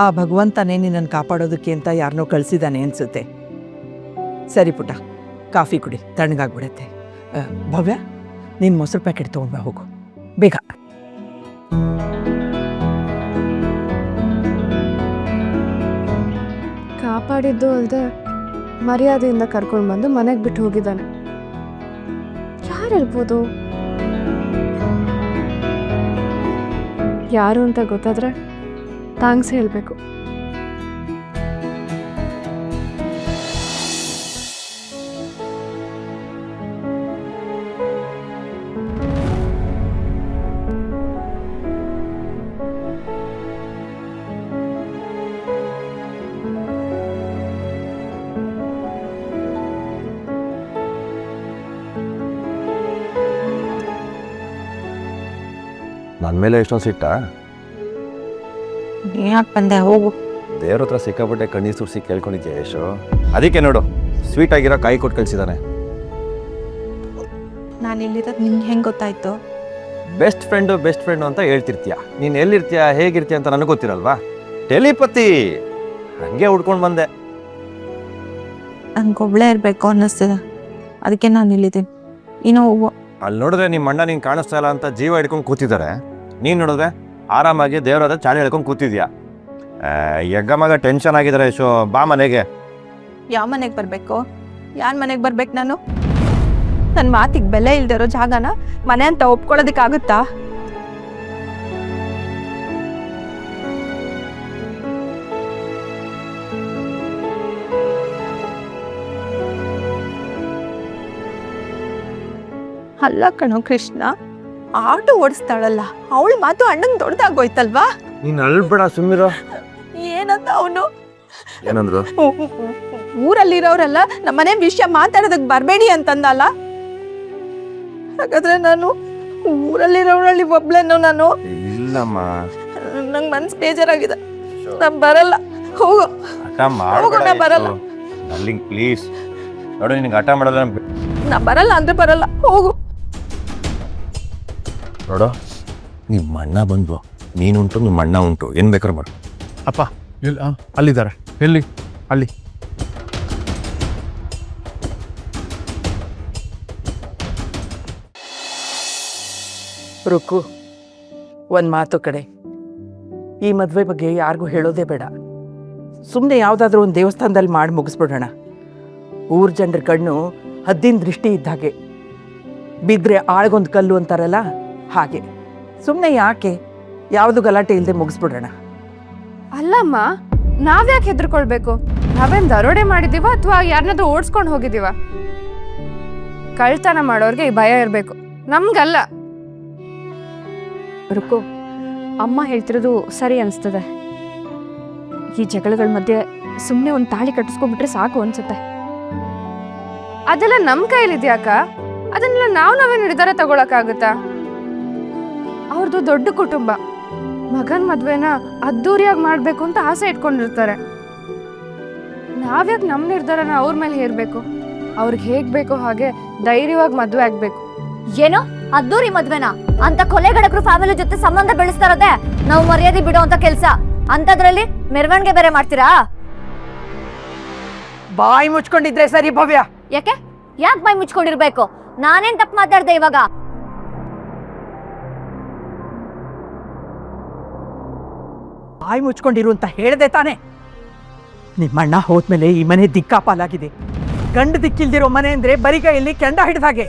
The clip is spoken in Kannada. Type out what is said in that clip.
ಆ ಭಗವಂತನೇ ನಿನ್ನನ್ನು ಕಾಪಾಡೋದಕ್ಕೆ ಅಂತ ಯಾರನ್ನೋ ಕಳಿಸಿದ್ದಾನೆ ಅನಿಸುತ್ತೆ. ಸರಿ ಪುಟ್ಟ, ಕಾಫಿ ಕುಡಿ, ತಣ್ಣಗಾಗ್ಬಿಡತ್ತೆ. ಭವ್ಯ, ನೀನು ಮೊಸರು ಪ್ಯಾಕೆಟ್ ತೊಗೊಂಡ್ಬಾ, ಹೋಗು ಬೇಗ. ಕಾಪಾಡಿದ್ದು ಅಲ್ಲದೆ ಮರ್ಯಾದೆಯಿಂದ ಕರ್ಕೊಂಡು ಬಂದು ಮನೆಗೆ ಬಿಟ್ಟು ಹೋಗಿದ್ದಾನೆ. ಯಾರಿರ್ಬೋದು? ಯಾರು ಅಂತ ಗೊತ್ತಾದ್ರೆ ಥ್ಯಾಂಕ್ಸ್ ಹೇಳಬೇಕು. ನನ್ನ ಮೇಲೆ ಎಷ್ಟೊಂದು ಸಿಟ್ಟ? ಯಾಕೆ ಬಂದೆ? ಹೋಗು. ದೇವ್ರ ಹತ್ರ ಸಿಕ್ಕಾಪಟ್ಟೆ ಕಣ್ಣೀರು ಸುರಿಸಿ ಕೇಳ್ಕೊಂಡಿದ್ಯಾ ಯಶು? ಅದಕ್ಕೆ ನೋಡು, ಸ್ವೀಟ್ ಆಗಿರೋ ಕಾಯಿ ಕೊಟ್ಟು ಕಳಿಸಿದ್ದಾನೆ. ನಾನು ಇಲ್ಲಿರೋದು ನಿಂಗೆ ಹೆಂಗೆ ಗೊತ್ತಾಯ್ತು? ಬೆಸ್ಟ್ ಫ್ರೆಂಡು ಅಂತ ಹೇಳ್ತಿರ್ತೀಯ. ನೀನು ಎಲ್ಲಿರ್ತೀಯ, ಹೇಗಿರ್ತೀಯ ಅಂತ ನನಗೆ ಗೊತ್ತಿರಲ್ವಾ? ಟೆಲಿಪತಿ ಹಂಗೆ ಹುಡ್ಕೊಂಡು ಬಂದೆ. ನಂಗೆ ಒಬ್ಳೇ ಇರಬೇಕು ಅನ್ನಿಸ್ತದೆ, ಅದಕ್ಕೆ ನಾನು ಇಲ್ಲಿದ್ದೀನಿ. ಇನ್ನೂ ಹೋಗು. ಅಲ್ಲಿ ನೋಡಿದ್ರೆ ನಿಮ್ಮ ಅಣ್ಣ ನೀನು ಕಾಣಿಸ್ತಾ ಇಲ್ಲ ಅಂತ ಜೀವ ಹಿಡ್ಕೊಂಡು ಕೂತಿದ್ದಾರೆ. ನೀನು ನೋಡಿದ್ರೆ ಆರಾಮಾಗಿ ದೇವ್ರಾದ ಚಾಳಿ ಹಿಡ್ಕೊಂಡು ಕೂತಿದ್ಯಾ. ಯಗ್ಗ ಮಗ ಟೆನ್ಷನ್ ಆಗಿದ್ದಾರೆ ಯಶು. ಬಾ ಮನೆಗೆ. ಯಾವ ಮನೆಗೆ ಬರಬೇಕು? ಯಾರ ಮನೆಗೆ ಬರ್ಬೇಕು ನಾನು? ನನ್ನ ಮಾತಿಗೆ ಬೆಲೆ ಇಲ್ದಿರೋ ಜಾಗನ ಮನೆ ಅಂತ ಒಪ್ಕೊಳ್ಳೋದಕ್ಕಾಗುತ್ತಾ? ಅಲ್ಲ ಕಣೋ ಕೃಷ್ಣ, ಆಟೋ ಓಡಿಸ್ತಾಳಲ್ಲ ಅವಳ ಮಾತು ಅಣ್ಣಂಗೆ ದೊಡ್ಡದಾಗೋಯ್ತಲ್ವಾ? ನೀನು ಅಳ್ಬೇಡ, ಸುಮ್ಮಿರೋ. ಏನಂತ ಅವನು? ಏನಂದ್ರು? ಊರಲ್ಲಿರೋರೆಲ್ಲ ನಮ್ಮನೆ ವಿಷಯ ಮಾತಾಡೋದಕ್ಕೆ ಬರಬೇಡಿ ಅಂತಂದಲ್ಲ. ಹಾಗಾದ್ರೆ ನಾನು ಊರಲ್ಲಿರೋರಲ್ಲಿ ಒಬ್ಳೇನೋ ನಾನು? ಇಲ್ಲಮ್ಮ, ನಂಗೆ ಮನ್ಸು ಬೇಜಾರಾಗಿದೆ. ನಾನು ಬರಲ್ಲ. ಹೋಗು. ಹೋಗು, ನಾ ಬರಲ್ಲ. ಡಾರ್ಲಿಂಗ್ ಪ್ಲೀಸ್ ನೋಡು, ನಿನಗೆ ಆಟ ಮಾಡೋಲ್ಲ. ನಾ ಬರಲ್ಲ ಅಂದ್ರೆ ಬರಲ್ಲ. ಹೋಗು. ನೋಡು, ನಿಮ್ಮ ಅಣ್ಣ ಬಂದ್ವು, ನೀನುಂಟು ನಿಮ್ಮ ಅಣ್ಣ ಉಂಟು, ಏನು ಬೇಕಾದ್ರೂ ಮಾಡು. ಅಪ್ಪ ಎಲ್ಲಿ? ಅಲ್ಲಿದ್ದಾರೆ. ಎಲ್ಲಿ? ಅಲ್ಲಿ. ರುಕ್ಕು, ಒಂದು ಮಾತು ಕಡೆ, ಈ ಮದುವೆ ಬಗ್ಗೆ ಯಾರಿಗೂ ಹೇಳೋದೇ ಬೇಡ. ಸುಮ್ಮನೆ ಯಾವುದಾದ್ರೂ ಒಂದು ದೇವಸ್ಥಾನದಲ್ಲಿ ಮಾಡಿ ಮುಗಿಸ್ಬಿಡೋಣ. ಊರ ಜನರ ಕಣ್ಣು ಹದ್ದಿನ ದೃಷ್ಟಿ ಇದ್ದಾಗೆ, ಬಿದ್ದರೆ ಆಳ್ಗೊಂದು ಕಲ್ಲು ಅಂತಾರಲ್ಲ ಹಾಗೆ. ಸುಮ್ಮನೆ ಯಾಕೆ ಯಾವುದು ಗಲಾಟೆ ಇಲ್ಲದೆ ಮುಗಿಸ್ಬಿಡೋಣ. ಅಲ್ಲಮ್ಮ, ನಾವ್ಯಾಕೆ ಹೆದರ್ಕೊಳ್ಬೇಕು? ನಾವೇನ್ ದರೋಡೆ ಮಾಡಿದೀವ ಅಥವಾ ಯಾರನ್ನಾದ್ರೂ ಓಡಿಸ್ಕೊಂಡು ಹೋಗಿದೀವ? ಕಳ್ತನ ಮಾಡೋರ್ಗೆ ಈ ಭಯ ಇರಬೇಕು, ನಮ್ಗಲ್ಲ. ರುಕು, ಅಮ್ಮ ಹೇಳ್ತಿರೋದು ಸರಿ ಅನಿಸ್ತದೆ. ಈ ಜಗಳಗಳ ಮಧ್ಯೆ ಸುಮ್ಮನೆ ಒಂದು ತಾಳಿ ಕಟ್ಟಿಸ್ಕೊಂಡ್ಬಿಟ್ರೆ ಸಾಕು ಅನ್ಸುತ್ತೆ. ಅದೆಲ್ಲ ನಮ್ ಕೈಲಿದ್ಯಾಕ? ಅದನ್ನೆಲ್ಲ ನಾವೇ ನಿರ್ಧಾರ ತಗೊಳಕ್ಕಾಗುತ್ತಾ? ಅವ್ರದ್ದು ದೊಡ್ಡ ಕುಟುಂಬ, ಮಗನ್ ಮದ್ವೆನ ಅದ್ದೂರಿಯಾಗಿ ಮಾಡ್ಬೇಕು ಅಂತ ಆಸೆ ಇಟ್ಕೊಂಡಿರ್ತಾರೆ. ನಾವ್ಯಾಕೆ ನಮ್ ನಿರ್ಧಾರನ ಅವ್ರ ಮೇಲೆ ಹೇರ್ಬೇಕು? ಅವ್ರಿಗೆ ಹೇಗ್ ಬೇಕೋ ಹಾಗೆ ಧೈರ್ಯವಾಗಿ ಮದ್ವೆ ಆಗ್ಬೇಕು. ಏನೋ ಅದ್ದೂರಿ ಮದ್ವೆನಾ ಅಂತ ಕೊಲೆಗಡಕರು ಫ್ಯಾಮಿಲಿ ಜೊತೆ ಸಂಬಂಧ ಬೆಳೆಸ್ತಾರದೆ ನಾವು ಮರ್ಯಾದೆ ಬಿಡೋ ಅಂತ ಕೆಲ್ಸ. ಅಂತದ್ರಲ್ಲಿ ಮೆರವಣಿಗೆ ಬೇರೆ ಮಾಡ್ತೀರಾ? ಬಾಯಿ ಮುಚ್ಕೊಂಡಿದ್ರೆ ಸರಿ ಭವ್ಯ. ಯಾಕೆ ಬಾಯಿ ಮುಚ್ಕೊಂಡಿರ್ಬೇಕು? ನಾನೇನ್ ತಪ್ಪು ಮಾತಾಡ್ದೆ ಇವಾಗ? ಬಾಯಿ ಮುಚ್ಕೊಂಡಿರು ಅಂತ ಹೇಳ್ದೆ ತಾನೆ. ನಿಮ್ಮಣ್ಣ ಹೋದ್ಮೇಲೆ ಈ ಮನೆ ದಿಕ್ಕಾಪಾಲಾಗಿದೆ. ಗಂಡು ದಿಕ್ಕಿಲ್ದಿರೋ ಮನೆ ಅಂದ್ರೆ ಬರಿಗೈಯಲ್ಲಿ ಕೆಂಡ ಹಿಡ್ದಾಗೆ.